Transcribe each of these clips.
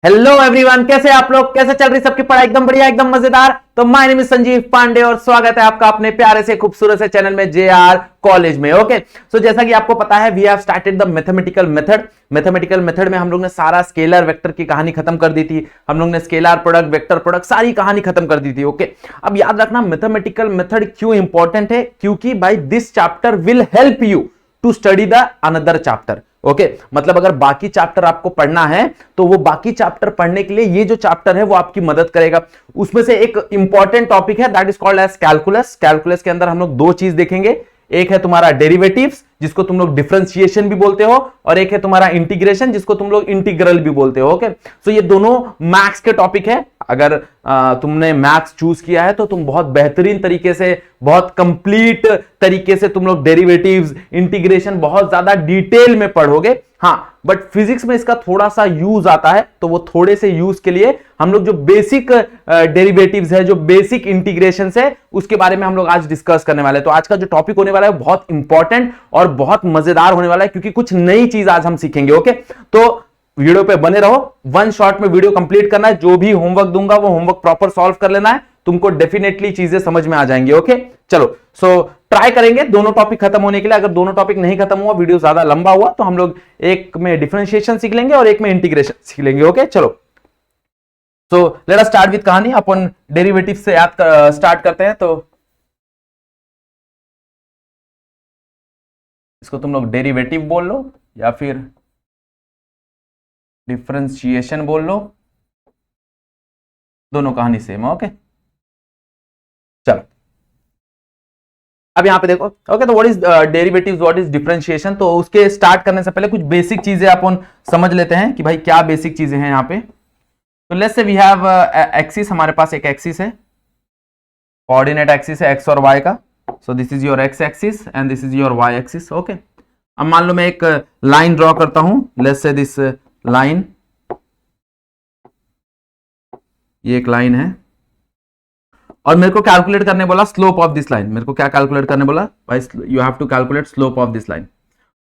Hello everyone, कैसे आप लोग? कैसे चल रही सबकी पढ़ाई? एकदम बढ़िया, एकदम मजेदार। तो my name is Sanjeev Pandey और स्वागत है आपका अपने प्यारे से खूबसूरत से चैनल में जेआर कॉलेज में। ओके, सो जैसा कि आपको पता है we have started the mathematical method. Mathematical method में हम लोग ने सारा स्केलर वेक्टर की कहानी खत्म कर दी थी। हम लोग ने स्केलर प्रोडक्ट, वेक्टर प्रोडक्ट, सारी कहानी खत्म कर दी थी। ओके, अब याद रखना मैथमेटिकल मेथड क्यों इंपॉर्टेंट है, क्योंकि भाई this chapter will help you to study the another chapter. Okay, मतलब अगर बाकी चैप्टर आपको पढ़ना है तो वो बाकी चैप्टर पढ़ने के लिए ये जो चैप्टर है वो आपकी मदद करेगा। उसमें से एक इंपॉर्टेंट टॉपिक है that is called as calculus. Calculus के अंदर हम लोग दो चीज देखेंगे, एक है तुम्हारा डेरिवेटिव्स जिसको तुम लोग डिफरेंशिएशन भी बोलते हो, और एक है तुम्हारा इंटीग्रेशन जिसको तुम लोग इंटीग्रल भी बोलते हो। ओके, सो ये दोनों मैथ्स के टॉपिक है। अगर तुमने मैथ्स चूज किया है तो तुम बहुत बेहतरीन तरीके से, बहुत कंप्लीट तरीके से तुम लोग डेरिवेटिव्स, इंटीग्रेशन बहुत ज्यादा डिटेल में पढ़ोगे। हाँ, बट फिजिक्स में इसका थोड़ा सा यूज आता है, तो वो थोड़े से यूज के लिए हम लोग जो बेसिक डेरिवेटिव्स है, जो बेसिक इंटीग्रेशन है, उसके बारे में हम लोग आज डिस्कस करने वाले हैं। तो आज का जो टॉपिक होने वाला है वो बहुत इंपॉर्टेंट और बहुत मजेदार होने वाला है, क्योंकि कुछ नई चीज आज हम सीखेंगे। ओके, तो वीडियो पे बने रहो, वन शॉट में वीडियो कंप्लीट करना है। जो भी होमवर्क दूंगा वो होमवर्क प्रॉपर सॉल्व कर लेना है, तुमको डेफिनेटली चीजें समझ में आ जाएंगी। ओके, चलो, सो ट्राई करेंगे दोनों टॉपिक खत्म होने के लिए। अगर दोनों टॉपिक नहीं खत्म हुआ, वीडियो ज्यादा लंबा हुआ, तो हम लोग एक में डिफरेंशिएशन सीख लेंगे और एक में इंटीग्रेशन सीख लेंगे। ओके, चलो, सो लेट अस स्टार्ट विद कहानी। अपन डेरिवेटिव से याद स्टार्ट करते हैं। तो इसको तुम लोग डेरिवेटिव बोल लो या फिर डिफरेंशिएशन बोल लो, दोनों कहानी सेम है। ओके, चलो, अब यहां पे देखो। ओके, तो what is derivatives, what is differentiation. तो उसके स्टार्ट करने से पहले कुछ बेसिक चीजें अपन समझ लेते हैं कि भाई क्या बेसिक चीजें हैं यहां पे। तो लेट्स से वी हैव एक्सिस, हमारे पास एक एक्सिस है, कोऑर्डिनेट एक्सिस है एक्स और वाई का। So this is your x axis and this is your y axis. Okay, अब मान लो मैं एक लाइन ड्रॉ करता हूं, लेट्स से दिस लाइन, ये एक लाइन है, और मेरे को कैलकुलेट करने बोला स्लोप ऑफ दिस लाइन। मेरे को क्या कैलकुलेट करने बोला भाई? You have to calculate slope of this line.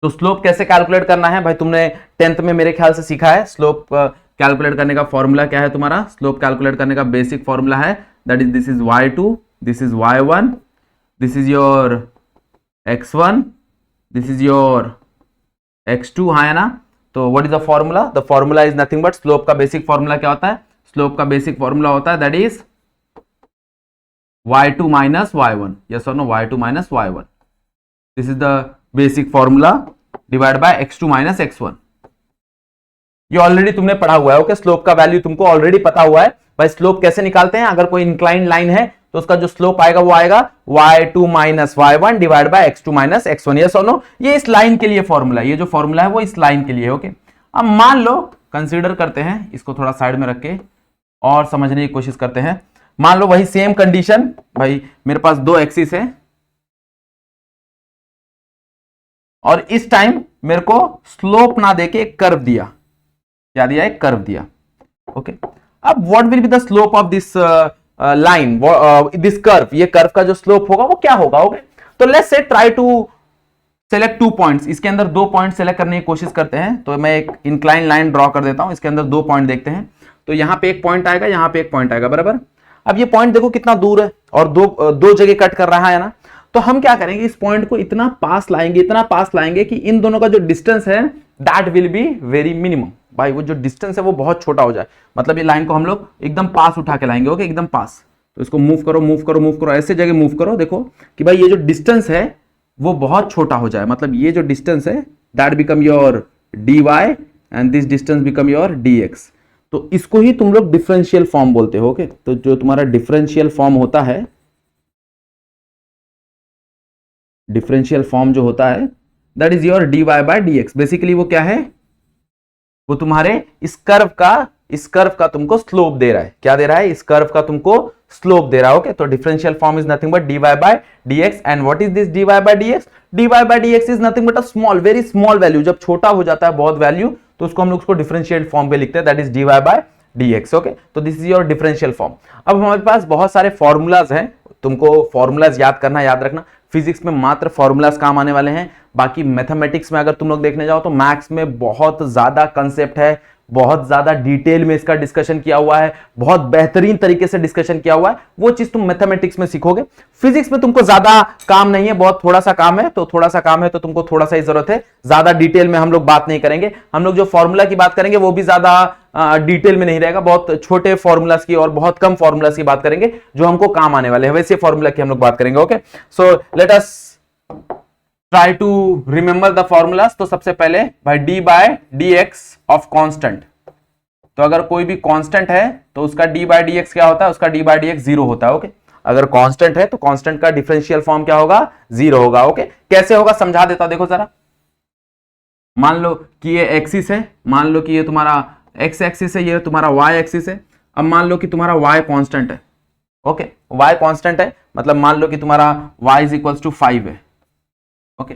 तो स्लोप कैसे कैलकुलेट करना है भाई? तुमने 10th में मेरे ख्याल से सीखा है। स्लोप कैलकुलेट करने का फॉर्मूला क्या है तुम्हारा? स्लोप कैलकुलेट करने का बेसिक फॉर्मूला है that is this is y2, this is y1, this is your x1, this is your x2, हाँ है ना? तो what is the formula? The formula is nothing but, slope का बेसिक फॉर्मूला क्या होता है? स्लोप का बेसिक फॉर्मूला होता है that is y2 minus y1. Yes or no? y2 minus y1. This is the basic formula divided by x2 minus x1. ये already तुमने पढ़ा हुआ है। ओके, स्लोप का वैल्यू तुमको ऑलरेडी पता हुआ है। भाई स्लोप कैसे निकालते हैं? अगर कोई इंक्लाइन लाइन है तो उसका जो स्लोप आएगा वो आएगा y2 minus y1 divide by x2 minus x1. Yes or no? ये इस लाइन के लिए फॉर्मूला, ये जो फॉर्मूला है वो इस लाइन के लिए। ओके, अब मान लो, कंसीडर करते हैं इसको, थोड़ा साइड में रख के और समझने की कोशिश करते हैं। मान लो वही सेम कंडीशन, भाई मेरे पास दो एक्सिस है और इस टाइम मेरे को स्लोप ना देके एक कर्व दिया। क्या दिया? एक कर्व दिया। ओके, अब what will be the slope of this line, this curve? ये कर्व का जो स्लोप होगा वो क्या होगा? ओके, तो लेट्स से ट्राई टू सेलेक्ट 2 पॉइंट्स। इसके अंदर 2 पॉइंट सेलेक्ट करने की कोशिश करते हैं। तो मैं एक इंक्लाइन लाइन ड्रॉ कर देता हूं, इसके अंदर 2 पॉइंट देखते हैं। तो यहां पे एक पॉइंट आएगा, यहां पे एक पॉइंट आएगा, बराबर। अब ये पॉइंट देखो कितना दूर है और दो जगह कट कर रहा है ना। तो हम क्या करेंगे, इस पॉइंट को इतना पास लाएंगे, इतना पास लाएंगे कि इन दोनों का जो डिस्टेंस है that will be very minimum. भाई वो जो डिस्टेंस है वो बहुत छोटा हो जाए, मतलब ये लाइन को हम लोग एकदम पास उठा के लाएंगे। ओके, एकदम पास। तो इसको मूव करो, मूव करो, मूव करो, ऐसे जगह मूव करो, देखो कि भाई ये जो डिस्टेंस है वो बहुत छोटा हो जाए। मतलब ये जो डिस्टेंस है that become your dy and this distance become your dx। तो इसको ही तुम लोग डिफरेंशियल फॉर्म बोलते हो। ओके, तो जो तुम्हारा डिफरेंशियल फॉर्म होता है, डिफरेंशियल फॉर्म जो होता है that is your dy by dx। Basically वो क्या है? वो तुम्हारे इस कर्व का तुमको स्लोप दे रहा है। क्या दे रहा है? इस कर्व का तुमको स्लोप दे रहा है। ओके, तो differential form is nothing but dy by dx। And what is this dy by dx? dy by dx is nothing but a small, very small value. जब छोटा हो जाता है बहुत वैल्यू, तो उसको हम लोग उसको डिफरेंशिएट फॉर्म पे लिखते हैं that is dy by dx। Okay, तो this is your differential form. अब हमारे पास बहुत सारे फॉर्मूलाज हैं, तुमको फॉर्मूलाज याद करना, याद रखना। फिजिक्स में मात्र फॉर्मूलाज काम आने वाले हैं, बाकी मैथमेटिक्स में अगर तुम लोग देखने जाओ तो मैथ्स में बहुत ज्यादा कंसेप्ट है, बहुत ज्यादा डिटेल में इसका डिस्कशन किया हुआ है, बहुत बेहतरीन तरीके से डिस्कशन किया हुआ है। वो चीज तुम मैथमेटिक्स में सीखोगे। फिजिक्स में तुमको ज्यादा काम नहीं है, बहुत थोड़ा सा काम है, तो थोड़ा सा काम है तो तुमको थोड़ा सा ही जरूरत है, ज्यादा डिटेल में हम लोग बात नहीं करेंगे। हम लोग जो फॉर्मूला की बात करेंगे वो भी ज्यादा डिटेल में नहीं रहेगा, बहुत छोटे फॉर्मूलाज की और बहुत कम फॉर्मूलाज की बात करेंगे जो हमको काम आने वाले हैं, वैसे फॉर्मूला की हम लोग बात करेंगे। Okay, so let us try to remember the formulas. तो सबसे पहले भाई d by D x of constant, तो अगर कोई भी कांस्टेंट है तो उसका डी बाई डी एक्स क्या होता है, उसका D by D x zero होता है। ओके, अगर कांस्टेंट है तो कांस्टेंट का डिफरेंशियल फॉर्म क्या होगा, जीरो होगा। ओके, कैसे होगा समझा देता, देखो जरा। मान लो कि ये एक्सिस है, मान लो कि ये तुम्हारा एक्स एक्सिस है, ये तुम्हारा वाई एक्सिस है। अब मान लो कि तुम्हारा वाई कांस्टेंट है। ओके, वाई कांस्टेंट है मतलब मान लो कि तुम्हारा वाई इज इक्वल टू 5 है। ओके,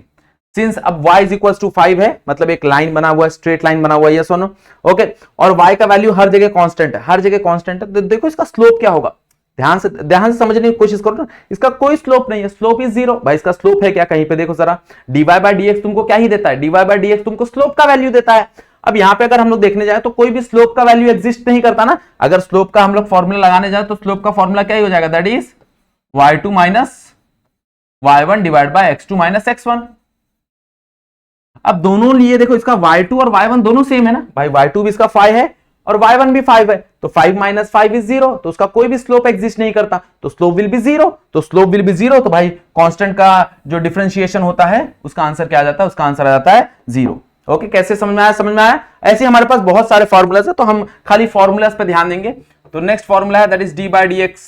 सिंस अब y इज इक्वल टू 5 है मतलब एक लाइन बना हुआ है, स्ट्रेट लाइन बना हुआ है, यस और नो। ओके, और y का वैल्यू हर जगह कांस्टेंट है, हर जगह कांस्टेंट है। तो देखो इसका स्लोप क्या होगा, ध्यान से समझने की कोशिश करो ना। इसका कोई स्लोप नहीं है, स्लोप इज जीरो। भाई इसका स्लोप है क्या, कहीं पे देखो जरा, dy बाय dx तुमको क्या ही देता है, dy बाय dx तुमको स्लोप का वैल्यू देता है। अब यहाँ पे अगर हम लोग देखने जाए तो कोई भी स्लोप का वैल्यू एग्जिस्ट नहीं करता ना। अगर स्लोप का हम लोग फॉर्मूला लगाने जाए तो स्लोप का फॉर्मूला क्या ही हो जाएगा, that is y2 minus y1 divide by x2 minus x1। अब दोनों लिए देखो, इसका y2 और y1 दोनों सेम है ना भाई, y2 भी इसका 5 है और y1 भी 5 है, तो 5 माइनस 5 इज 0, तो उसका कोई भी स्लोप एग्जिस्ट नहीं करता, तो स्लोप विल बी 0। तो स्लोप विल बी 0 तो भाई कांस्टेंट का जो डिफरेंशिएशन होता है उसका आंसर क्या आ जाता है, उसका आंसर आ जाता है 0। ओके, कैसे समझ में आया, समझ में आया। ऐसे हमारे पास बहुत सारे फॉर्मूलाज है तो हम खाली फॉर्मूलाज पे ध्यान देंगे। तो नेक्स्ट फॉर्मूला है that is D by D x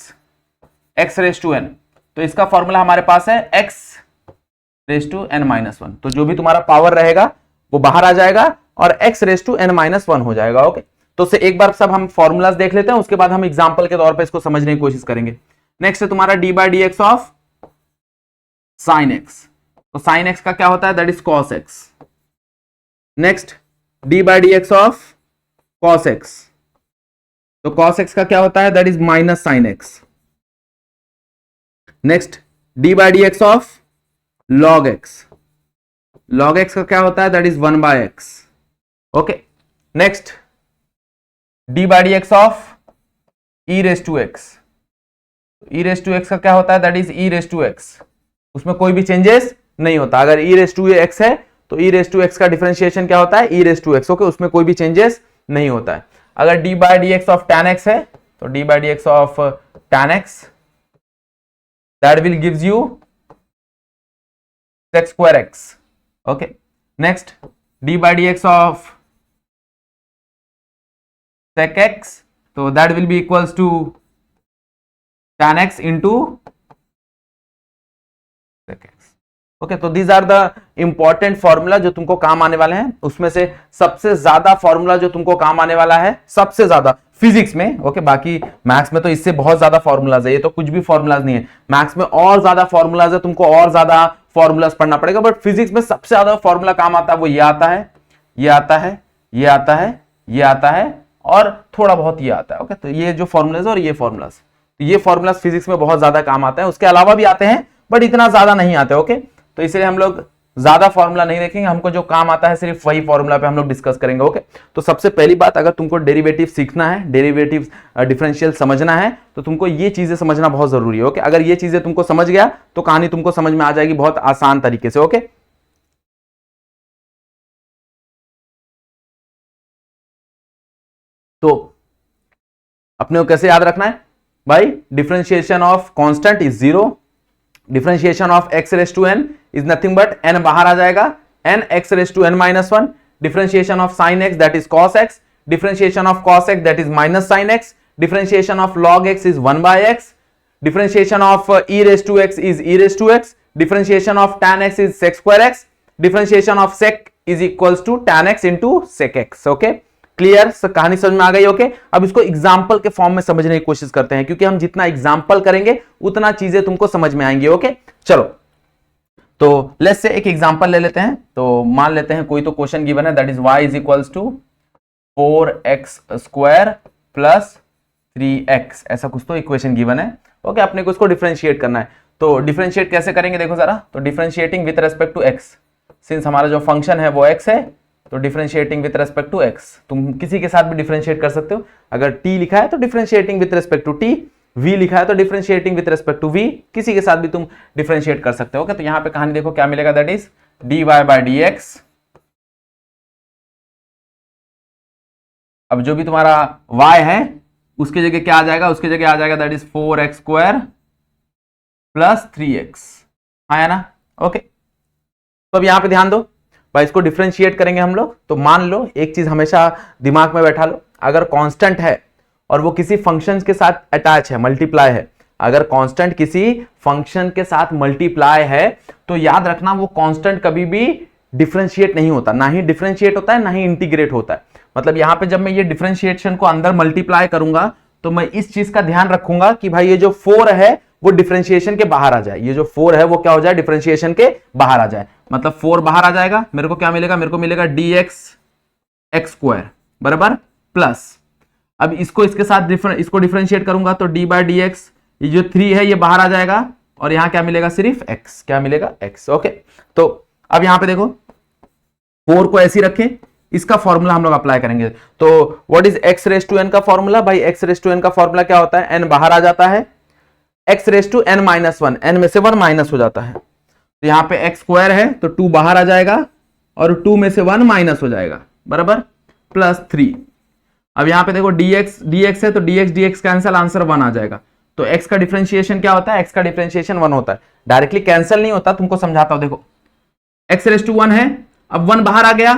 x raise to n. तो इसका फॉर्मूला हमारे पास है x raise to n minus one. तो जो भी तुम्हारा पावर रहेगा वो बाहर आ जाएगा और x raise to n minus one हो जाएगा। ओके, तो से एक बार सब हम फॉर्मूलाज देख लेते हैं, उसके बाद हम एग्जांपल के तौर पे इसको समझने की कोशिश करेंगे। नेक्स्ट है तुम्हारा d by D x of sine x. तो साइन एक्स का क्या होता है, that is cos x. Next d by D x of cos x. तो कॉस एक्स का क्या होता है, that is minus sine x. Next d by D x of log x। log x का क्या होता है, that is 1 by x. Okay, next d by D x of e raise to x. e raise to x का क्या होता है, that is e raise to x. उसमें कोई भी चेंजेस नहीं होता। अगर e रेस टू एक्स है तो e रेस टू एक्स का डिफरेंशिएशन क्या होता है, e raise to x. Okay, उसमें कोई भी चेंजेस नहीं होता है। अगर d by D x of tan x है तो d by D x of tan x that will gives you sec square x। okay, next d by dx of sec x, so that will be equals to tan x into sec x। okay, तो these are the important formula जो तुमको काम आने वाले हैं। उसमें से सबसे ज्यादा फॉर्मूला जो तुमको काम आने वाला है, सबसे ज्यादा फिजिक्स में। ओके, बाकी मैथ्स में तो इससे बहुत ज्यादा फॉर्मूलाज है, ये तो कुछ भी फॉर्मूलाज नहीं है। मैथ्स में और ज्यादा फॉर्मूलाज है, तुमको और ज्यादा फॉर्मूलाज पढ़ना पड़ेगा, बट फिजिक्स में सबसे ज्यादा फॉर्मूला काम आता है वो ये आता है, ये आता है, ये आता है, ये आता है और थोड़ा बहुत ये आता है। ओके, तो ये जो फॉर्मूलाज और ये फॉर्मूलाज, तो ये फॉर्मूलाज फिजिक्स में बहुत ज्यादा काम आते हैं। उसके अलावा भी आते हैं बट इतना ज्यादा नहीं आते। ओके, तो इसलिए हम लोग ज्यादा फॉर्मूला नहीं देखेंगे, हमको जो काम आता है सिर्फ वही फॉर्मूला पे हम लोग डिस्कस करेंगे। ओके, तो सबसे पहली बात, अगर तुमको डेरिवेटिव सीखना है, डेरिवेटिव डिफरेंशियल समझना है तो तुमको ये चीजें समझना बहुत जरूरी है। ओके, अगर ये चीजें तुमको समझ गया तो कहानी तुमको समझ में आ जाएगी बहुत आसान तरीके से। ओके, तो अपने को कैसे याद रखना है भाई, differentiation of constant is 0, differentiation of x raise to n is nothing but n बाहर आ जाएगा, n x raise to n minus 1, differentiation of sin x that is cos x, differentiation of cos x that is minus sin x, differentiation of log x is 1 by x, differentiation of e raise to x is e raise to x, differentiation of tan x is sec square x, differentiation of sec is equals to tan x into sec x। Okay, clear, कहानी समझ में आ गई। Okay, अब इसको example के form में समझने की कोशिश करते हैं, क्योंकि हम जितना एग्जाम्पल करेंगे उतना चीजें तुमको समझ में आएंगी। ओके, चलो तो लेट्स से एक एग्जाम्पल ले लेते हैं। तो मान लेते हैं कोई तो क्वेश्चन गिवन है, that is y is equals to 4x square plus 3x, ऐसा कुछ तो इक्वेशन गिवन है। ओके, अपने को इसको डिफरेंशिएट करना है। तो डिफरेंशिएट कैसे करेंगे देखो जरा। तो differentiating with respect to x, since हमारा जो फंक्शन है वो x है, तो differentiating with respect to x, तुम किसी के साथ भी डिफरेंशिएट कर सकते हो। अगर टी लिखा है तो differentiating with respect to t, v लिखा है तो differentiating with respect to v, किसी के साथ भी तुम डिफरेंशिएट कर सकते हो। ओके, तो यहां पे कहानी देखो क्या मिलेगा, that is dy by dx। अब जो भी तुम्हारा y है उसके जगह क्या आ जाएगा, उसके जगह आ जाएगा that is 4x square plus 3x, आया ना। ओके, तो अब यहां पे ध्यान दो भाई, इसको डिफरेंशिएट करेंगे हम लोग। तो मान लो एक चीज हमेशा दिमाग में बैठा लो, अगर कांस्टेंट है और वो किसी फंक्शन के साथ अटैच है, मल्टीप्लाई है, अगर कांस्टेंट किसी फंक्शन के साथ मल्टीप्लाई है तो याद रखना वो कांस्टेंट कभी भी डिफरेंशिएट नहीं होता, ना ही डिफरेंशिएट होता है ना ही इंटीग्रेट होता है। मतलब यहां पे जब मैं ये डिफरेंशिएशन को अंदर मल्टीप्लाई करूंगा तो मैं इस चीज का ध्यान रखूंगा कि भाई ये जो 4 है वो डिफरेंशिएशन के बाहर आ जाए, ये जो 4 है वो क्या हो जाए, डिफरेंशिएशन के बाहर आ जाए। मतलब 4 बाहर आ जाएगा, मेरे को क्या मिलेगा, मेरे को मिलेगा dx x स्क्वायर बराबर प्लस, अब इसको इसके साथ इसको डिफरेंशिएट करूंगा तो d बाय dx, ये जो 3 है ये बाहर आ जाएगा और यहां क्या मिलेगा, सिर्फ x, क्या मिलेगा x। ओके, तो अब यहां पे देखो 4 को ऐसे रखें, इसका फॉर्मूला हम लोग अप्लाई करेंगे। तो what is x raise to n का फॉर्मूला, भाई x रेस टू n का फॉर्मूला क्या होता है, n बाहर आ जाता है, x raise to n minus 1, n में से 1 माइनस हो जाता है, तो यहां पे x स्क्वायर है तो 2 बाहर आ जाएगा और 2 में से 1 माइनस हो जाएगा बराबर प्लस 3। अब यहां पे देखो dx है तो dx कैंसिल, आंसर 1 आ जाएगा। तो x का डिफरेंशिएशन क्या होता है, x का डिफरेंशिएशन 1 होता है, डायरेक्टली कैंसिल नहीं होता, तुमको समझाता हूं। देखो x रेस टू 1 है, अब 1 बाहर आ गया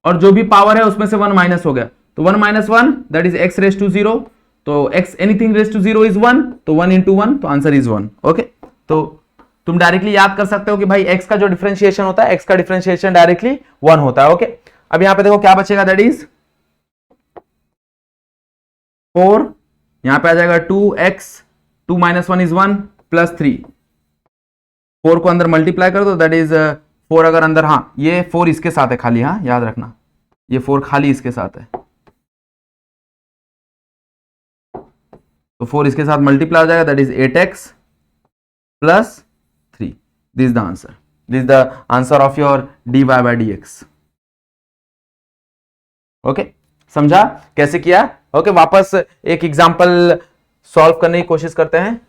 और जो भी पावर है उसमें से 1 माइनस हो गया, तो 1 minus 1 that is x raise to 0, तो x anything raise to 0 is 1, तो 1 इंटू 1 तो आंसर इज 1। ओके, तो तुम डायरेक्टली याद कर सकते हो कि भाई x का जो डिफरेंशिएशन होता है, x का डिफरेंशिएशन डायरेक्टली 1 होता है। ओके, अब यहां पे देखो क्या बचेगा, दैट इज 4, यहां पे आ जाएगा 2x, 2 माइनस 1 इज 1 प्लस 3, 4 को अंदर मल्टीप्लाई कर दो दैट इज 4, अगर अंदर, हाँ ये 4 इसके साथ है खाली, हाँ याद रखना ये 4 खाली इसके साथ है, तो 4 इसके साथ मल्टीप्लाई हो जाएगा that is 8x plus 3, this is the answer, this is the answer of your dy by dx। Okay, समझा कैसे किया। ओके, वापस एक एग्जांपल सॉल्व करने की कोशिश करते हैं।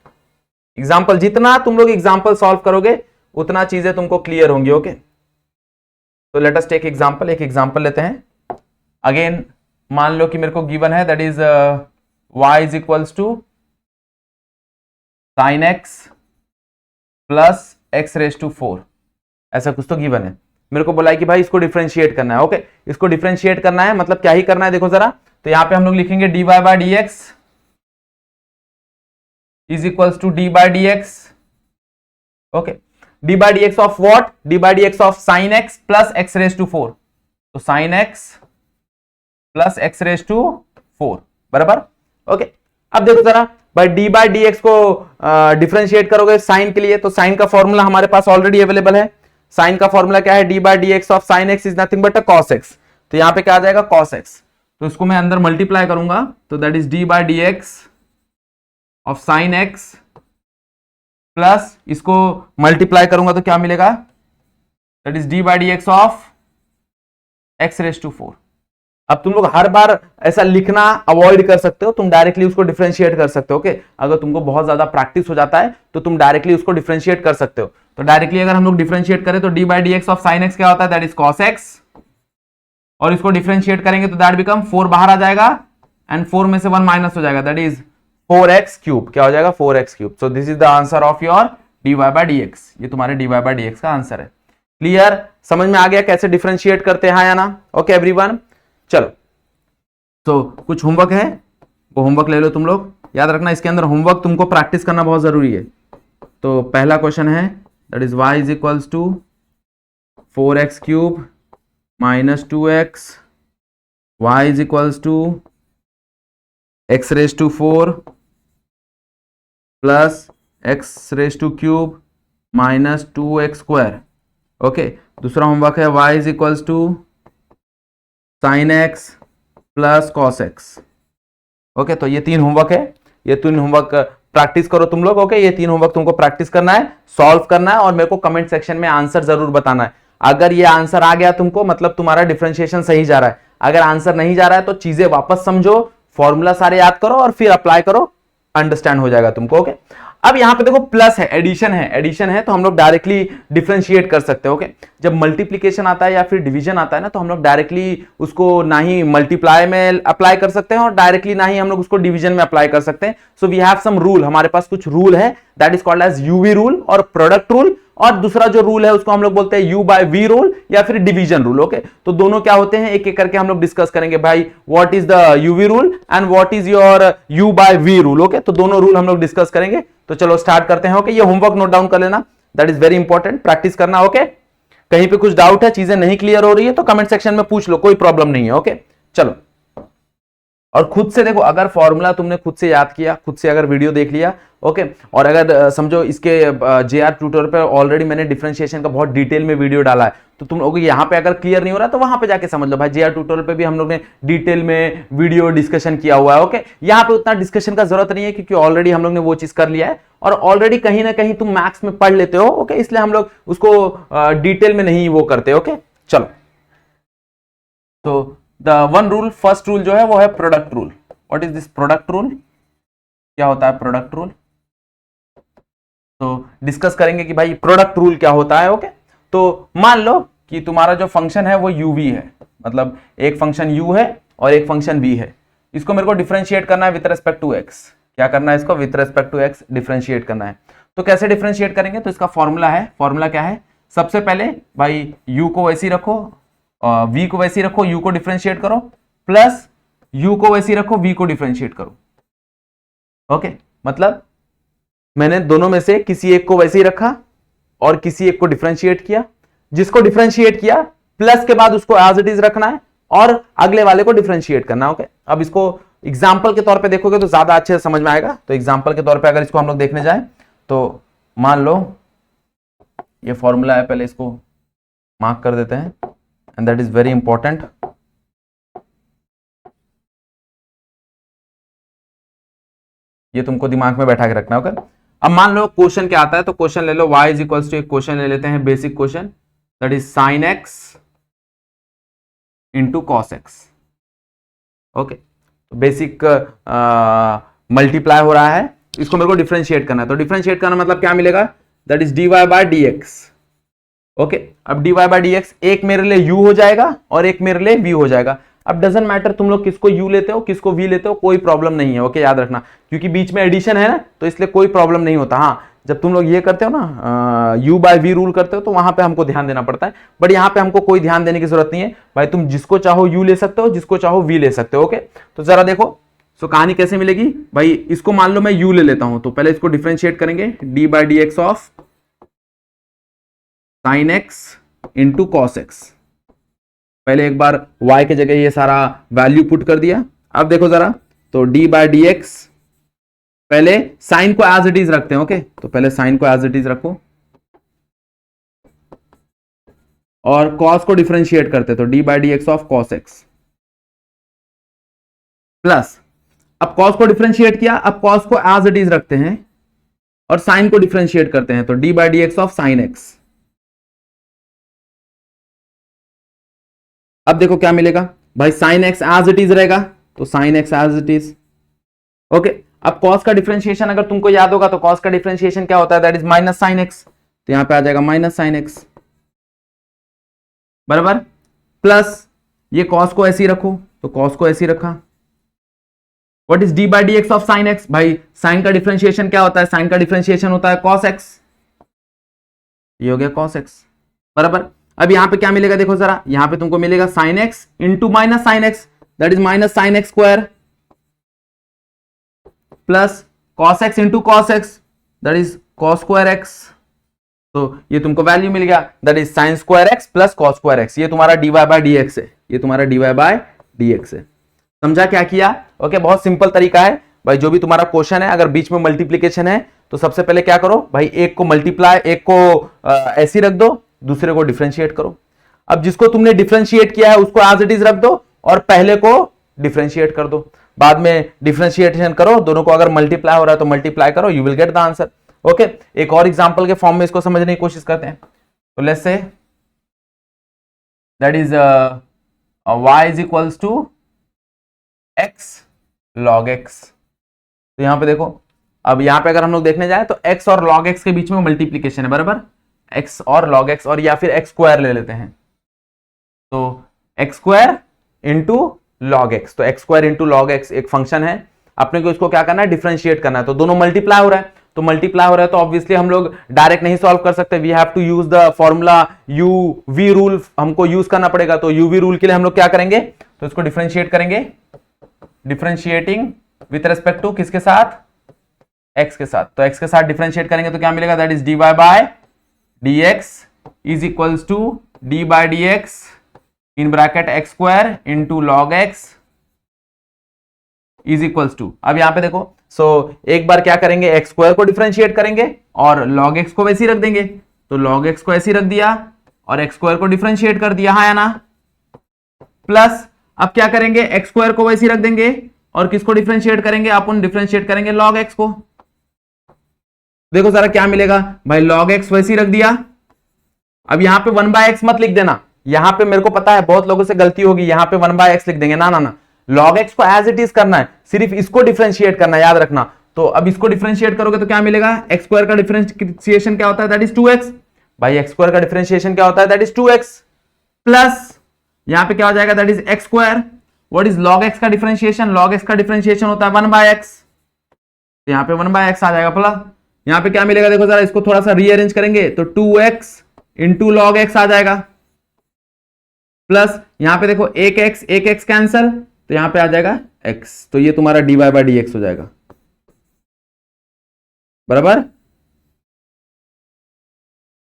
एग्जांपल जितना तुम लोग एग्जांपल सॉल्व करोगे उतना चीजें तुमको क्लियर होंगी। ओके, तो लेट अस टेक एग्जांपल, एक एग्जांपल लेते हैं। अगेन मान लो कि मेरे को गिवन है that is y is equals to sin x plus x raise to 4, ऐसा कुछ तो गिवन है। मेरे को बोला है कि भाई इसको डिफरेंशिएट करना है। ओके, इसको डिफरेंशिएट करना है, मतलब क्या ही करना है, देखो जरा, तो यहां पे हम लोग लिखेंगे dy by dx is equals to d by dx। Okay, d by dx of what, d by dx of sin x plus x raise to 4, तो sin x plus x raise to 4 बराबर। Okay, अब देखो जरा भाई d by dx को differentiate करोगे sine के लिए, तो साइन का फॉर्मूला हमारे पास ऑलरेडी अवेलेबल है। साइन का फॉर्मूला क्या है, d by dx of sin x is nothing but cos x, तो यहां पे क्या आ जाएगा cos x, तो इसको मैं अंदर मल्टीप्लाई करूंगा तो that is d by dx of sin x plus इसको मल्टीप्लाई करूंगा तो क्या मिलेगा, that is d by dx of x raise to 4। अब तुम लोग हर बार ऐसा लिखना अवॉइड कर सकते हो, तुम डायरेक्टली उसको डिफरेंशिएट कर सकते हो। ओके, अगर तुमको बहुत ज्यादा प्रैक्टिस हो जाता है तो तुम डायरेक्टली उसको डिफरेंशिएट कर सकते हो। तो डायरेक्टली अगर हम लोग डिफरेंशिएट करें तो d by dx of sin x क्या होता है, दैट इज cos x, और इसको डिफरेंशिएट करेंगे तो दैट बिकम 4 बाहर आ जाएगा एंड 4 में से 1 माइनस हो जाएगा, दैट इज 4x क्यूब, क्या हो जाएगा 4x cube. So this is the answer of your dy by dx, ये तुम्हारे dy बाय dx का आंसर है। क्लियर, समझ में आ गया कैसे डिफरेंशिएट करते हैं, हाँ या ना। ओके एवरीवन, चलो तो कुछ होमवर्क है, वो होमवर्क ले लो तुम लोग। याद रखना इसके अंदर होमवर्क तुमको प्रैक्टिस करना बहुत जरूरी है। तो पहला क्वेश्चन है that is y is equals to 4x cube minus 2x, y is equals to x raise to 4 plus x raise to cube minus 2x square. Okay, दूसरा होमवर्क है y is equals to sin x plus cos x। Okay, तो ये 3 homework है, ये 3 homework practice करो तुम लोग। Okay, ये 3 होमवर्क तुमको प्रैक्टिस करना है, सॉल्व करना है और मेरे को कमेंट सेक्शन में आंसर जरूर बताना है। अगर ये आंसर आ गया तुमको, मतलब तुम्हारा डिफरेंशिएशन सही जा रहा है। अगर आंसर नहीं जा रहा है तो चीजें वापस समझो, फॉर्मूला सारे याद करो और फिर अप्लाई करो, अंडरस्टैंड हो जाएगा तुमको। ओके, अब यहां पे देखो प्लस है, एडिशन है तो हम लोग डायरेक्टली डिफरेंशिएट कर सकते हैं। ओके, जब मल्टीप्लीकेशन आता है या फिर डिवीजन आता है ना, तो हम लोग डायरेक्टली उसको ना ही मल्टीप्लाई में अप्लाई कर सकते हैं और डायरेक्टली ना ही हम लोग उसको डिवीजन में अप्लाई कर सकते हैं। So we have some rule, हमारे पास कुछ रूल है, that is called as UV rule और प्रोडक्ट रूल, और दूसरा जो रूल है उसको हम लोग बोलते हैं यू बाय वी रूल या फिर डिवीजन रूल। ओके, तो दोनों क्या होते हैं एक एक करके हम लोग डिस्कस करेंगे भाई, what is the UV rule and what is your u by v rule. Okay, तो दोनों रूल हम लोग डिस्कस करेंगे। तो चलो स्टार्ट करते हैं। ओके, ये होमवर्क नोट डाउन कर लेना, that is very important, practice करना। ओके, कहीं पे कुछ डाउट है, चीजें नहीं क्लियर हो रही है तो कमेंट सेक्शन में पूछ लो, कोई प्रॉब्लम नहीं है। ओके, चलो, और खुद से देखो, अगर फॉर्मूला तुमने खुद से याद किया, खुद से अगर वीडियो देख लिया, ओके, और अगर समझो इसके जेआर ट्यूटोरियल पे ऑलरेडी मैंने डिफरेंशिएशन का बहुत डिटेल में वीडियो डाला है, तो तुम लोग यहाँ पे अगर क्लियर नहीं हो रहा तो वहां पे जाके समझ लो भाई, जेआर ट्यूटोरियल पे भी हम लोग ने डिटेल में वीडियो डिस्कशन किया हुआ है। ओके, यहाँ पे उतना डिस्कशन का जरूरत नहीं है क्योंकि ऑलरेडी हम लोग ने वो चीज कर लिया है और ऑलरेडी कहीं ना कहीं तुम मैथ्स में पढ़ लेते हो। ओके, इसलिए हम लोग उसको डिटेल में नहीं वो करते। ओके, चलो, तो the one rule, first rule जो है वो है product rule. What is this product rule, क्या होता है प्रोडक्ट रूल, तो डिस्कस करेंगे कि भाई प्रोडक्ट रूल क्या होता है। ओके, तो मान लो कि तुम्हारा जो फंक्शन है वो uv है, मतलब एक फंक्शन u है और एक फंक्शन v है, इसको मेरे को डिफरेंशिएट करना है विद रेस्पेक्ट टू x। क्या करना है इसको, with respect to x differentiate करना है। तो कैसे डिफरेंशिएट करेंगे, तो इसका फॉर्मूला है, फॉर्मूला क्या है, सबसे पहले भाई u को वैसे ही रखो, v को वैसे ही रखो, u को डिफरेंशिएट करो, प्लस u को वैसे ही रखो, v को डिफरेंशिएट करो। ओके, मतलब मैंने दोनों में से किसी एक को वैसे ही रखा और किसी एक को डिफरेंशिएट किया, जिसको डिफरेंशिएट किया प्लस के बाद उसको एज इट इज रखना है और अगले वाले को डिफरेंशिएट करना है। ओके, अब इसको एग्जांपल के तौर पे देखोगे तो ज्यादा अच्छे से समझ में आएगा। तो एग्जांपल के तौर पे अगर इसको हम लोग देखने जाए तो मान लो ये फॉर्मूला है, पहले इसको मार्क कर देते हैं and that is very important. ये तुमको दिमाग में बैठा के रखना होगा। अब मान लो क्वेश्चन क्या आता है, तो क्वेश्चन ले लो y इज इक्वल टू, एक क्वेश्चन ले लेते हैं basic question, that is sin x into cos x। Okay, तो बेसिक मल्टीप्लाई हो रहा है, इसको मेरे को डिफरेंशिएट करना है। तो डिफरेंशिएट करना मतलब क्या मिलेगा, that is dy by dx। Okay, अब dy बाय dx एक मेरे लिए u हो जाएगा और एक मेरे लिए v हो जाएगा। अब डजंट मैटर तुम लोग किसको u लेते हो किसको v लेते हो, कोई प्रॉब्लम नहीं है। ओके, याद रखना, क्योंकि बीच में एडिशन है ना, तो इसलिए कोई प्रॉब्लम नहीं होता। हाँ, जब तुम लोग ये करते हो ना, u बाय v रूल करते हो, तो वहां पे हमको ध्यान देना पड़ता है, बट यहाँ पे हमको कोई ध्यान देने की जरूरत नहीं है भाई, तुम जिसको चाहो u ले सकते हो, जिसको चाहो v ले सकते हो। ओके, तो जरा देखो, सो कहानी कैसे मिलेगी भाई, इसको मान लो मैं u ले लेता हूं, तो पहले इसको डिफरेंशिएट करेंगे, d by dx of sin x into cos x। पहले एक बार y के जगह ये सारा वैल्यू पुट कर दिया। अब देखो जरा, तो d बाय dx, पहले साइन को एज इट इज रखते हैं। ओके, तो पहले साइन को एज इट इज रखो और cos को डिफरेंशिएट करते हैं, तो d by dx of cos x plus, अब cos को डिफरेंशिएट किया, अब cos को एज इट इज रखते हैं और साइन को डिफरेंशिएट करते हैं, तो d by dx of sin x। अब देखो क्या मिलेगा भाई, sin x as it is रहेगा, तो sin x as it is. Okay, अब cos का डिफरेंशिएशन अगर तुमको याद होगा तो cos का डिफरेंशिएशन क्या होता है, that is minus sin x, तो यहां पे आ जाएगा माइनस sin x बराबर, प्लस ये cos को ऐसे ही रखो, तो cos को ऐसे ही रखा। What is d by dx of sin x, भाई sin का डिफरेंशिएशन क्या होता है, sin का डिफरेंशिएशन होता है cos x, ये हो गया cos x बराबर। अब यहां पे क्या मिलेगा, देखो जरा, यहां पे तुमको मिलेगा sin x into minus sin x, that is minus sin x square, plus cos x into cos x, that is cos square x। तो ये तुमको वैल्यू मिल गया, that is sin square x plus cos square x। ये तुम्हारा dy by dx है, ये तुम्हारा dy by dx है। समझा क्या किया? ओके, बहुत सिंपल तरीका है भाई। जो भी तुम्हारा क्वेश्चन है, अगर बीच में मल्टीप्लीकेशन है तो सबसे पहले क्या करो भाई, एक को मल्टीप्लाई, एक को ऐसी रख दो, दूसरे को डिफरेंशिएट करो। अब जिसको तुमने डिफरेंशिएट किया है उसको एज इट इज रख दो और पहले को डिफरेंशिएट कर दो, बाद में डिफरेंशिएशन करो, दोनों को अगर मल्टीप्लाई हो रहा है तो मल्टीप्लाई करो, you will get the answer. Okay, एक और एग्जांपल के फॉर्म में इसको समझने की कोशिश करते हैं। तो let's say that is y is equals to x log x। तो यहां पे देखो, अब यहां पे अगर हम लोग देखने जाए तो x और log x के बीच में मल्टीप्लीकेशन है, बराबर, x और log x, और या फिर x स्क्वायर ले लेते हैं, तो x square into log x, तो x square into log x एक फंक्शन है, अपने को इसको क्या करना है, डिफरेंशिएट करना है। तो दोनों मल्टीप्लाई हो रहा है, तो मल्टीप्लाई हो रहा है तो ऑब्वियसली हम लोग डायरेक्ट नहीं सॉल्व कर सकते, we have to use the formula u v rule, हमको यूज करना पड़ेगा। तो यू वी रूल के लिए हम लोग क्या करेंगे, तो इसको डिफरेंशिएट करेंगे, डिफरेंशिएटिंग विथ रेस्पेक्ट टू किसके साथ, x के साथ। तो x के साथ डिफरेंशिएट करेंगे तो क्या मिलेगा, that is dy by dx is equals to d by dx in bracket x square into log x is equals to, अब यहां पे देखो, एक बार क्या करेंगे, x स्क्वायर को डिफरेंशिएट करेंगे और log x को वैसे ही रख देंगे, तो log x को ऐसे ही रख दिया और x स्क्वायर को डिफरेंशिएट कर दिया, हाँ या ना, प्लस अब क्या करेंगे, x स्क्वायर को वैसे ही रख देंगे और किसको डिफरेंशिएट करेंगे, अपन डिफरेंशिएट करेंगे log x को। देखो जरा क्या मिलेगा भाई, log x वैसे ही रख दिया, अब यहां पे 1/x मत लिख देना, यहां पे मेरे को पता है बहुत लोगों से गलती होगी, यहां पे 1/x लिख देंगे, ना ना ना, log x को एज इट इज करना है, सिर्फ इसको डिफरेंशिएट करना है, याद रखना। तो अब इसको डिफरेंशिएट करोगे तो क्या मिलेगा, x स्क्वायर का डिफरेंशिएशन क्या होता है, दैट इज 2x, भाई x स्क्वायर का डिफरेंशिएशन क्या होता है, दैट इज 2x, प्लस यहां पे क्या हो जाएगा, that is x square, what is log x का डिफरेंशिएशन, log x का डिफरेंशिएशन होता है 1/x, तो यहां पे 1/x आ जाएगा, प्लस यहां पे क्या मिलेगा, देखो जरा इसको थोड़ा सा रीअरेंज करेंगे तो 2x इंटू log x आ जाएगा, प्लस यहां पे देखो एक x कैंसल, तो यहां पे आ जाएगा x, तो ये तुम्हारा dy बाय dx हो जाएगा, बराबर।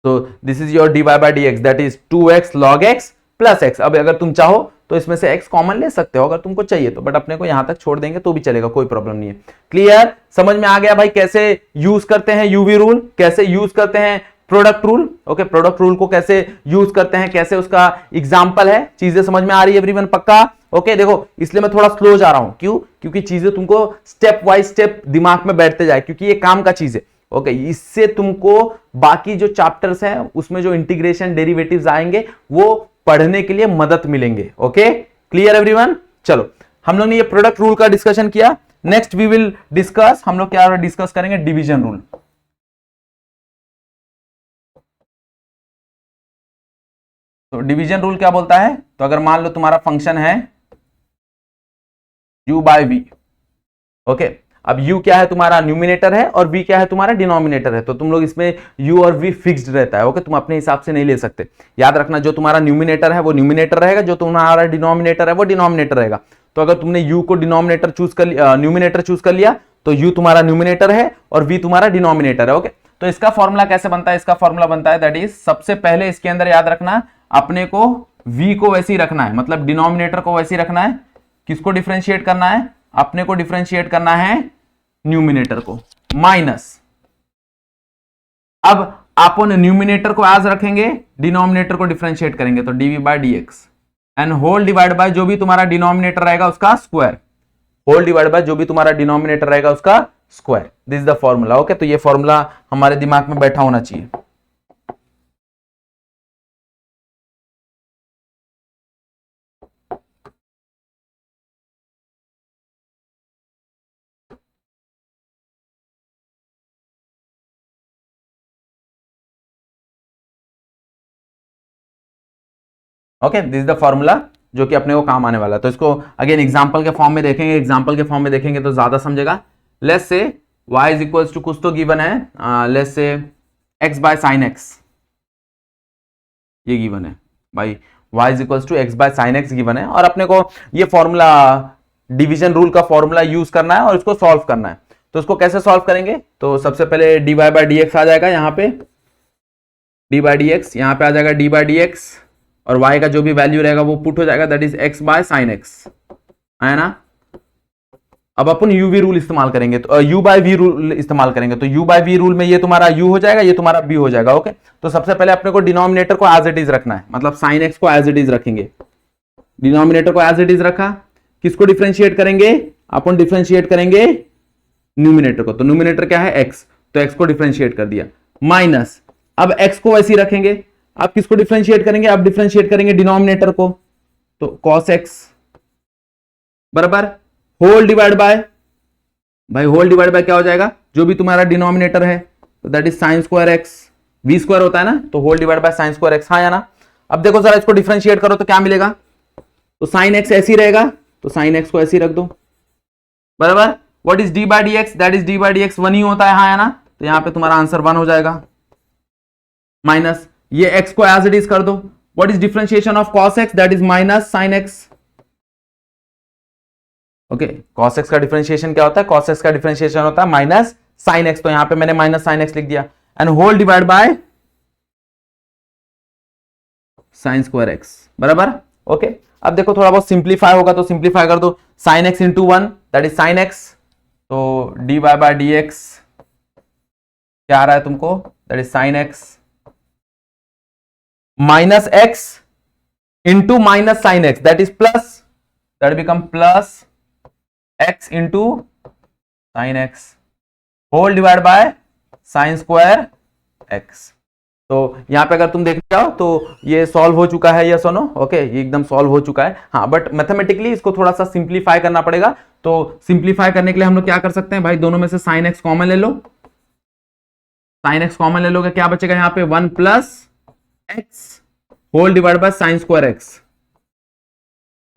तो this is your dy by dx, that is 2x log x plus x। अब अगर तुम चाहो तो इसमें से x कॉमन ले सकते हो अगर तुमको चाहिए तो, बट अपने को यहां तक छोड़ देंगे तो भी चलेगा, कोई प्रॉब्लम नहीं है। क्लियर, समझ में आ गया भाई कैसे यूज करते हैं यूवी रूल, कैसे यूज करते हैं product rule, okay, product rule को कैसे यूज करते हैं, कैसे उसका एग्जांपल है, चीजें समझ में आ रही है एवरीवन, पक्का, ओके। देखो इसलिए मैं थोड़ा स्लो जा रहा हूं, क्यों, क्योंकि चीजें तुमको स्टेप बाय स्टेप दिमाग में बैठते जाए, क्योंकि ये काम का चीज है, ओके। इससे तुमको बाकी जो चैप्टर्स हैं उसमें जो इंटीग्रेशन डेरिवेटिव्स आएंगे वो पढ़ने के लिए मदद मिलेंगे, ओके। क्लियर एवरीवन, चलो हम लोग ने ये प्रोडक्ट रूल का डिस्कशन किया, नेक्स्ट वी विल डिस्कस, हम लोग क्या डिस्कस करेंगे, डिवीजन रूल। तो डिवीजन रूल क्या बोलता है, तो अगर मान लो तुम्हारा फंक्शन है u बाय v, ओके, अब u क्या है तुम्हारा न्यूमिनेटर है और v क्या है तुम्हारा डिनोमिनेटर है, तो तुम लोग इसमें u और v फिक्स्ड रहता है, ओके, तुम अपने हिसाब से नहीं ले सकते, याद रखना जो तुम्हारा न्यूमिनेटर है वो न्यूमिनेटर रहेगा, जो तुम्हारा डिनोमिनेटर है वो डिनोमिनेटर रहेगा। तो अगर तुमने u को डिनोमिनेटर चूज कर लिया, न्यूमिनेटर चूज कर लिया, तो u तुम्हारा न्यूमिनेटर है और v तुम्हारा डिनोमिनेटर है, ओके। तो इसका फॉर्मूला कैसे बनता है, इसका फॉर्मूला बनता है, दैट इज सबसे पहले इसके अंदर याद रखना अपने को v को वैसे ही रखना है, मतलब डिनोमिनेटर को वैसे ही रखना है, किसको डिफरेंशिएट करना है, अपने को डिफरेंशिएट करना है न्यूमिनेटर को, माइनस, अब अपन न्यूमिनेटर को एज रखेंगे, डिनोमिनेटर को डिफरेंशिएट करेंगे, तो dv by dx and whole divide by जो भी तुम्हारा डिनोमिनेटर रहेगा उसका स्क्वायर, होल डिवाइड बाय जो भी तुम्हारा डिनोमिनेटर रहेगा उसका square, this is the formula, okay. तो ये फॉर्मूला हमारे दिमाग में बैठा होना चाहिए। Okay, this is the formula जो कि अपने को काम आने वाला है। तो इसको अगेन एग्जांपल के फॉर्म में देखेंगे, एग्जांपल के फॉर्म में देखेंगे तो ज्यादा समझेगा। Let's say y is equals to कुछ तो गिवन है, let's say x by sine x, ये गिवन है भाई, y is equals to x by sine x given है, और अपने को ये फॉर्मूला डिवीजन रूल का फॉर्मूला यूज करना है और इसको सॉल्व करना है। तो इसको कैसे सॉल्व करेंगे, तो सबसे पहले dy बाय dx आ जाएगा, यहाँ पे d बाय dx, यहाँ पे आ जाएगा d बाय dx, और y का जो भी वैल्यू रहेगा वो पुट हो जाएगा, that is x by sine x, है ना। अब अपन u v रूल इस्तेमाल करेंगे, तो u बाय v रूल इस्तेमाल करेंगे, तो u बाय v रूल में ये तुम्हारा u हो जाएगा, ये तुम्हारा b हो जाएगा, ओके। तो सबसे पहले अपने को डिनोमिनेटर को एज इट इज रखना है, मतलब साइन x को एज इट इज रखेंगे, डिनोमिनेटर को एज इट इज रखा, किसको डिफरेंशिएट करेंगे, अपन डिफरेंशिएट करेंगे न्यूमिनेटर को, तो न्यूमिनेटर क्या है x, तो x को डिफरेंशिएट कर दिया, माइनस अब x को वैसे ही रखेंगे, आप किसको डिफरेंशिएट करेंगे, आप डिफरेंशिएट करेंगे डिनोमिनेटर को, तो कॉस एक्स बराबर होल डिवाइड बाय, भाई होल डिवाइड बाय क्या हो जाएगा, जो भी तुम्हारा डिनोमिनेटर है तो that is sine square x, v square होता है ना, तो whole divide by sine square x, हाँ या ना। अब देखो जरा इसको डिफरेंशिएट करो तो क्या मिलेगा, तो साइन एक्स ऐसी रहेगा, तो साइन एक्स को ऐसी रख दो बराबर, what is D by D X, that is D by D X one ही होता है, हाँ या ना, तो यहां पे तुम्हारा आंसर वन हो जाएगा, माइनस ये एक्स को एज इट इज कर दो, what is differentiation of cos x, that is minus sine x, okay cos x का डिफरेंशिएशन क्या होता है, कॉस एक्स का डिफरेंशिएशन होता है माइनस साइन एक्स, तो यहां पे मैंने माइनस साइन एक्स लिख दिया, and whole divide by sine square x बराबर, ओके। अब देखो थोड़ा बहुत सिंप्लीफाई होगा तो सिंप्लीफाई कर दो, sine X into one that is sine x, तो D Y by D X क्या आ रहा है तुमको, that is sine X minus X into minus sine X that is plus, that become plus X into sine X whole divide by sine square x. तो यहां पे अगर तुम देख जाओ तो ये सॉल्व हो चुका है, यस और नो, ओके ये एकदम सॉल्व हो चुका है, हाँ बट मैथमेटिकली इसको थोड़ा सा सिंप्लीफाई करना पड़ेगा, तो सिंप्लीफाई करने के लिए हम लोग क्या कर सकते हैं भाई, दोनों में से साइन एक्स कॉमन ले लो, साइन एक्स कॉमन ले लोगे क्या बचेगा यहां पे, one plus x whole divide by sine square x,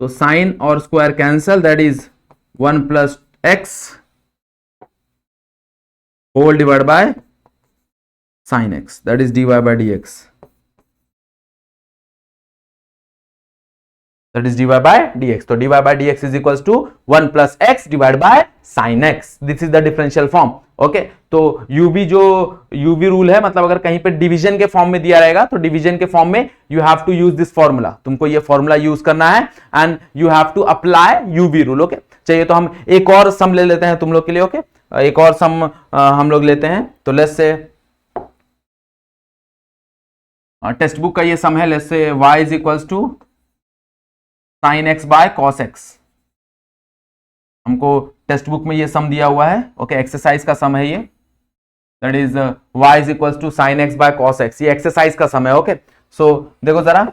तो साइन और square cancel, that is one plus x whole divide by sin x, that is dy by dx, that is dy by dx, तो dy by dx is equals to 1 plus x divided by sin x, this is the differential form, okay तो uv जो uv rule है, मतलब अगर कहीं पे division के form में दिया रहेगा तो डिवीजन के फॉर्म में you have to use this formula, तुमको ये फॉर्मूला यूज करना है and you have to apply uv rule, okay. चलिए तो हम एक और सम ले लेते हैं तुम लोग के लिए, ओके एक और सम हम लोग लेते हैं, तो लेट्स से टेक्स्ट बुक का ये सम है, let's say y is equals to sine x by cos x, हमको टेक्स्ट बुक में ये सम दिया हुआ है, ओके एक्सरसाइज का सम है ये, that is y is equals to sine x by cos x, ये एक्सरसाइज का सम है, ओके। सो देखो जरा,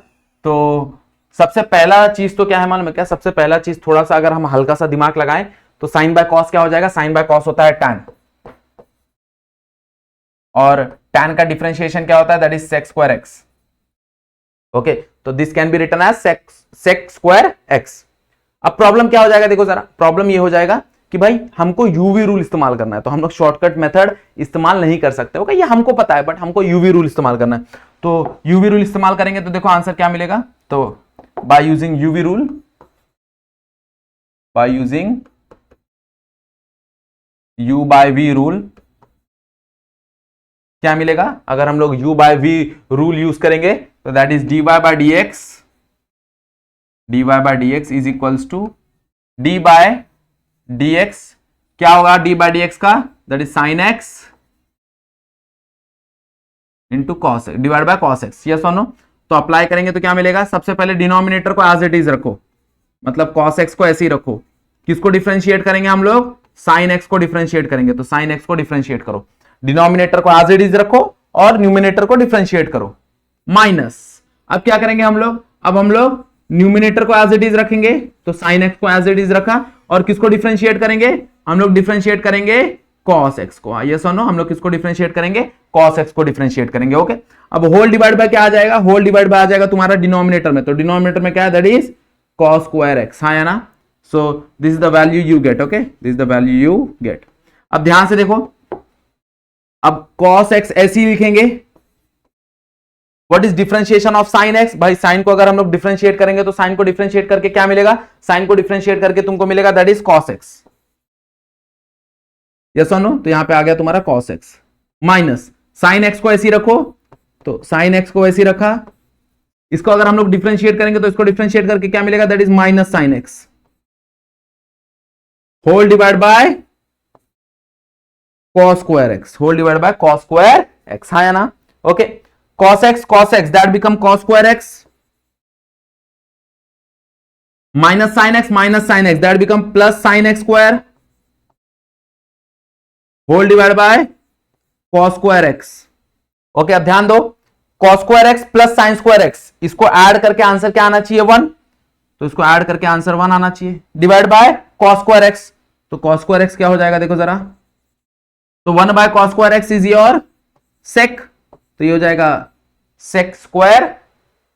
तो सबसे पहला चीज तो क्या है मालूम है क्या, सबसे पहला चीज थोड़ा सा अगर हम हल्का सा दिमाग लगाएं तो साइन बाय कॉस क्या हो जाएगा, साइन बाय कॉस होता है टैन, और tan का डिफरेंशिएशन क्या होता है, that is sec square x, okay तो this can be written as sec square x। अब प्रॉब्लम क्या हो जाएगा, देखो जरा प्रॉब्लम ये हो जाएगा कि भाई हमको यूवी रूल इस्तेमाल करना है, तो हम लोग शॉर्टकट मेथड इस्तेमाल नहीं कर सकते, ओके ये हमको पता है, बट हमको यूवी रूल इस्तेमाल करना है, तो यूवी रूल इस्तेमाल करेंगे तो देखो आंसर क्या मिलेगा, तो by using UV rule, by using u by v rule क्या मिलेगा, अगर हम लोग u by v rule use करेंगे तो that is dy by dx, dy by dx is equals to d by dx, क्या होगा d बाय dx का, that is sine x into cos x divide by cos x, yes और no. तो apply करेंगे तो क्या मिलेगा, सबसे पहले डिनोमिनेटर को एज इट इज रखो, मतलब कॉस एक्स को ऐसे ही रखो, किसको डिफरेंशिएट करेंगे हम लोग, साइन एक्स को डिफरेंशिएट करेंगे, तो साइन एक्स को डिफरेंशिएट करो, डिनोमिनेटर को एज इट इज रखो और न्यूमिनेटर को डिफरेंशिएट करो, माइनस अब क्या करेंगे हम लोग, अब हम लोग न्यूमिनेटर को एज इट इज रखेंगे, तो साइन एक्स को एज इट इज रखा, और किसको डिफरेंशिएट करेंगे, हम लोग डिफरेंशिएट करेंगे कॉस एक्स को, यस और नो, हम लोग किसको डिफरेंशिएट करेंगे, कॉस एक्स को डिफरेंशिएट करेंगे, ओके। अब होल डिवाइड बाय क्या आ जाएगा, होल डिवाइड बाय आ जाएगा तुम्हारा डिनोमिनेटर में, तो डिनोमिनेटर में क्या है, that is cos square x, हाँ या ना, सो this is the value you get, okay this is the value you get. अब ध्यान से देखो, अब cos x ऐसे ही लिखेंगे, what is differentiation of sine x, भाई साइन को अगर हम लोग डिफरेंशिएट करेंगे तो साइन को डिफरेंशिएट करके क्या मिलेगा, साइन को डिफरेंशिएट करके तुमको मिलेगा that is cos x, yes और नो, तो यहां पे आ गया तुम्हारा cos x, minus sine x को ऐसे ही रखो, तो साइन x को ऐसे ही रखा, इसको अगर हम लोग डिफरेंशिएट करेंगे तो इसको डिफरेंशिएट करके क्या मिलेगा, that is minus sine x whole divide by cos square x whole divided by cos square x, हाँ या ना, okay cos x that become cos square x minus sin x that become plus sin x square whole divided by cos square x, okay. अब ध्यान दो, cos square x plus sign square x, इसको add करके answer क्या आना चाहिए 1, तो इसको ऐड करके आंसर 1 आना चाहिए, divide by cos square x, तो cos स्क्वायर एक्स क्या हो जाएगा देखो जरा, तो 1 by cos square x is your sec, तो ये हो जाएगा sec स्क्वायर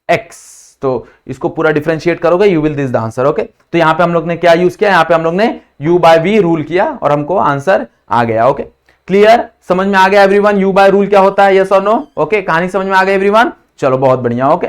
एक्स, तो इसको पूरा डिफरेंशिएट करोगे you will this the answer. Okay, तो यहां पे हम लोग ने क्या यूज किया, यहां पे हम लोग ने u बाय v रूल किया और हमको आंसर आ गया। ओके, क्लियर, समझ में आ गया एवरीवन u बाय रूल क्या होता है, यस और नो। ओके, कहानी समझ में आ गई एवरीवन, चलो बहुत बढ़िया। ओके,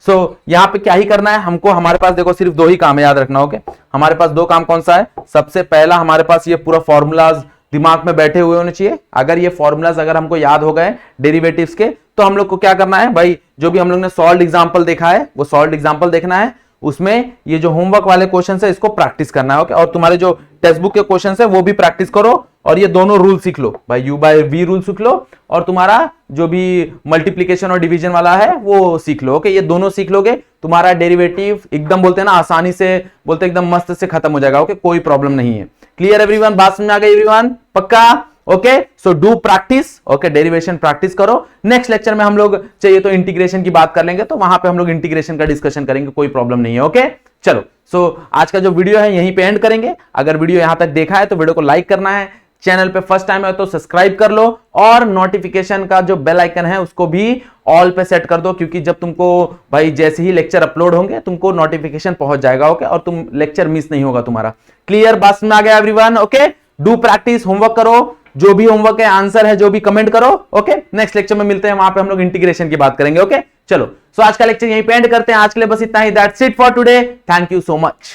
सो यहां पे क्या ही करना है हमको, हमारे पास देखो सिर्फ 2 ही काम है, याद रखना। ओके, हमारे पास 2 काम कौन सा है, सबसे पहला हमारे पास ये पूरा फॉर्मूलाज दिमाग में बैठे हुए होने चाहिए। अगर ये फॉर्मूलाज अगर हमको याद हो गए डेरिवेटिव्स के, तो हम लोग को क्या करना है भाई, जो भी हम लोग ने सॉल्व्ड एग्जांपल देखा है वो सॉल्व्ड एग्जांपल देखना है, उसमें ये जो होमवर्क वाले क्वेश्चन है इसको प्रैक्टिस करना है। ओके, और तुम्हारे जो टेक्स्ट बुक के क्वेश्चन है वो भी प्रैक्टिस करो, और ये दोनों रूल सीख लो भाई, u बाय v रूल सीख लो, और तुम्हारा जो भी मल्टीप्लीकेशन और डिवीजन वाला है वो सीख लो। ओके, ये दोनों सीख लोगे, तुम्हारा डेरिवेटिव एकदम बोलते हैं ना आसानी से, बोलते एकदम मस्त से खत्म हो जाएगा। ओके, कोई प्रॉब्लम नहीं है। क्लियर एवरीवन, बात समझ में आ गई एवरीवन, पक्का। Okay, so do practice. Okay, derivation practice करो। नेक्स्ट लेक्चर में हम लोग चाहिए तो इंटीग्रेशन की बात कर लेंगे, तो वहां पे हम लोग इंटीग्रेशन का डिस्कशन करेंगे, कोई प्रॉब्लम नहीं है। ओके, चलो, सो आज का जो वीडियो है यहीं पे एंड करेंगे। अगर वीडियो यहां तक देखा है तो वीडियो को लाइक करना है, चैनल पे फर्स्ट टाइम है तो सब्सक्राइब कर लो, और नोटिफिकेशन का जो बेल आइकन है उसको भी ऑल पे सेट कर दो, क्योंकि जब तुमको भाई जैसे ही लेक्चर अपलोड होंगे तुमको नोटिफिकेशन पहुंच जाएगा। ओके, और तुम लेक्चर मिस नहीं होगा तुम्हारा। क्लियर, बात में आ गया everyone. Okay, do practice, homework करो, जो भी होमवर्क है आंसर है जो भी कमेंट करो। ओके, नेक्स्ट लेक्चर में मिलते हैं, वहां पे हम लोग इंटीग्रेशन की बात करेंगे। ओके, चलो, सो आज का लेक्चर यहीं पे एंड करते हैं। आज के लिए बस इतना ही, that's it for today, thank you so much.